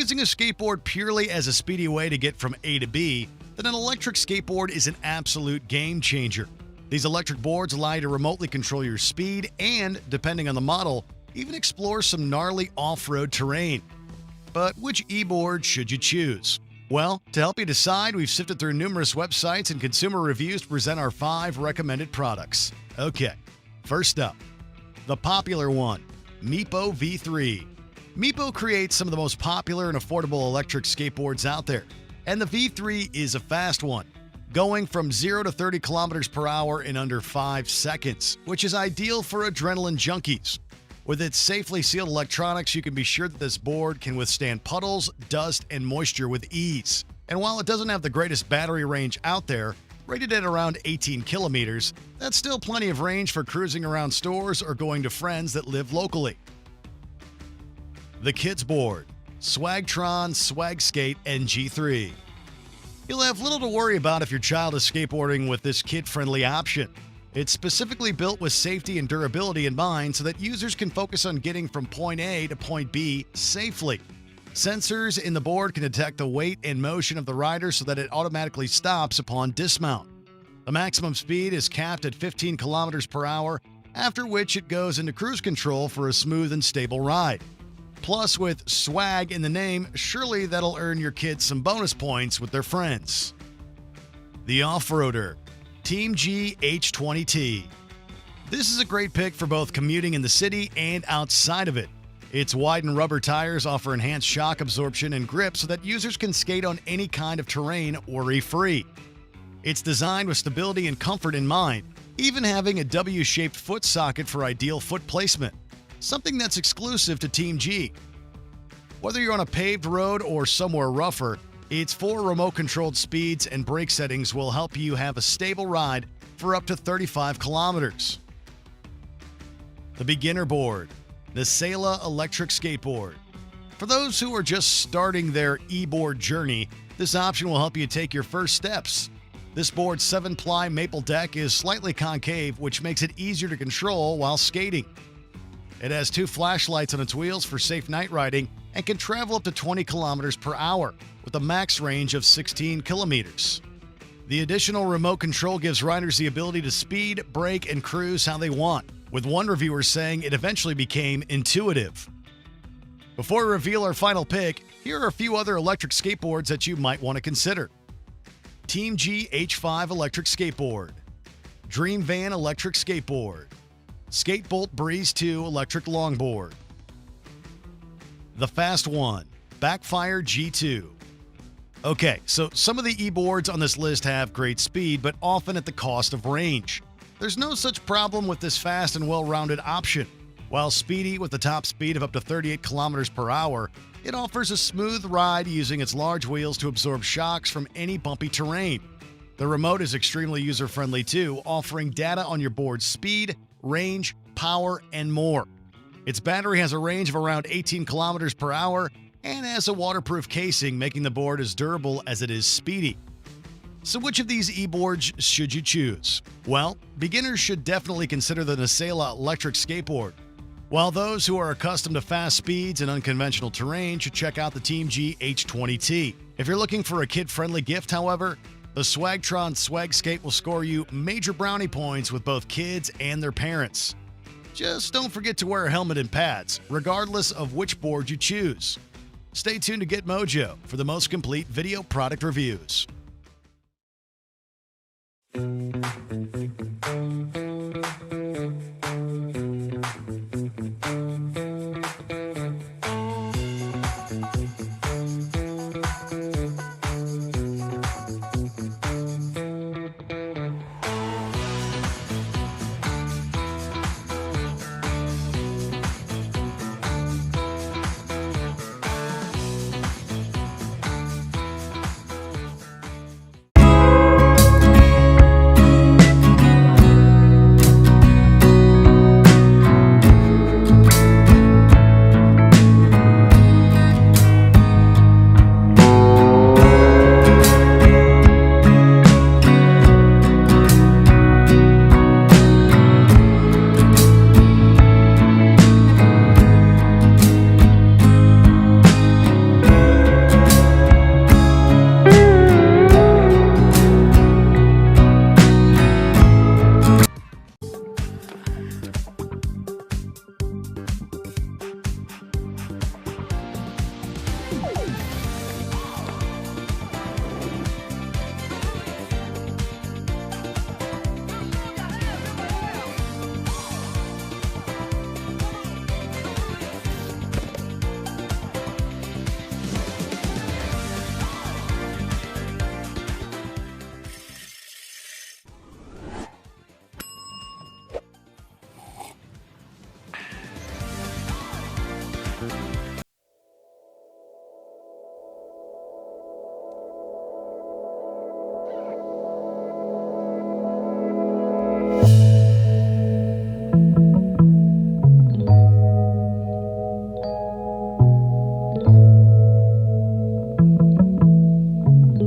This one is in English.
using a skateboard purely as a speedy way to get from A to B, then an electric skateboard is an absolute game changer. These electric boards allow you to remotely control your speed and, depending on the model, even explore some gnarly off-road terrain. But which e-board should you choose? Well, to help you decide, we've sifted through numerous websites and consumer reviews to present our 5 recommended products. Okay, first up, the popular one, Meepo V3. Meepo creates some of the most popular and affordable electric skateboards out there, and the V3 is a fast one, going from 0 to 30 kilometers per hour in under 5 seconds, which is ideal for adrenaline junkies. With its safely sealed electronics, you can be sure that this board can withstand puddles, dust, and moisture with ease. And while it doesn't have the greatest battery range out there, rated at around 18 kilometers, that's still plenty of range for cruising around stores or going to friends that live locally. The Kids Board, Swagtron Swag Skate NG3. You'll have little to worry about if your child is skateboarding with this kid-friendly option. It's specifically built with safety and durability in mind so that users can focus on getting from point A to point B safely. Sensors in the board can detect the weight and motion of the rider so that it automatically stops upon dismount. The maximum speed is capped at 15 kilometers per hour, after which it goes into cruise control for a smooth and stable ride. Plus, with swag in the name, surely that'll earn your kids some bonus points with their friends. The Off-Roader, Team G H20T. This is a great pick for both commuting in the city and outside of it. Its widened rubber tires offer enhanced shock absorption and grip so that users can skate on any kind of terrain worry-free. It's designed with stability and comfort in mind, even having a W-shaped foot socket for ideal foot placement, something that's exclusive to Team G. Whether you're on a paved road or somewhere rougher, its 4 remote-controlled speeds and brake settings will help you have a stable ride for up to 35 kilometers. The Beginner Board, the Sela Electric Skateboard. For those who are just starting their e-board journey, this option will help you take your first steps. This board's 7-ply maple deck is slightly concave, which makes it easier to control while skating. It has 2 flashlights on its wheels for safe night riding and can travel up to 20 kilometers per hour with a max range of 16 kilometers. The additional remote control gives riders the ability to speed, brake, and cruise how they want, with one reviewer saying it eventually became intuitive. Before we reveal our final pick, here are a few other electric skateboards that you might want to consider. Team G H5 Electric Skateboard, Dream Van Electric Skateboard, Skatebolt Breeze 2 Electric Longboard, the Fast One, Backfire G2. Okay, so some of the e-boards on this list have great speed, but often at the cost of range. There's no such problem with this fast and well-rounded option. While speedy with a top speed of up to 38 kilometers per hour, it offers a smooth ride using its large wheels to absorb shocks from any bumpy terrain. The remote is extremely user-friendly too, offering data on your board's speed, range, power, and more. Its battery has a range of around 18 kilometers per hour and has a waterproof casing, making the board as durable as it is speedy. So which of these e-boards should you choose? Well, beginners should definitely consider the Sela Electric Skateboard, while those who are accustomed to fast speeds and unconventional terrain should check out the Team G H20T. If you're looking for a kid-friendly gift, however, the Swagtron Swag Skate will score you major brownie points with both kids and their parents. Just don't forget to wear a helmet and pads, regardless of which board you choose. Stay tuned to Get Mojo for the most complete video product reviews.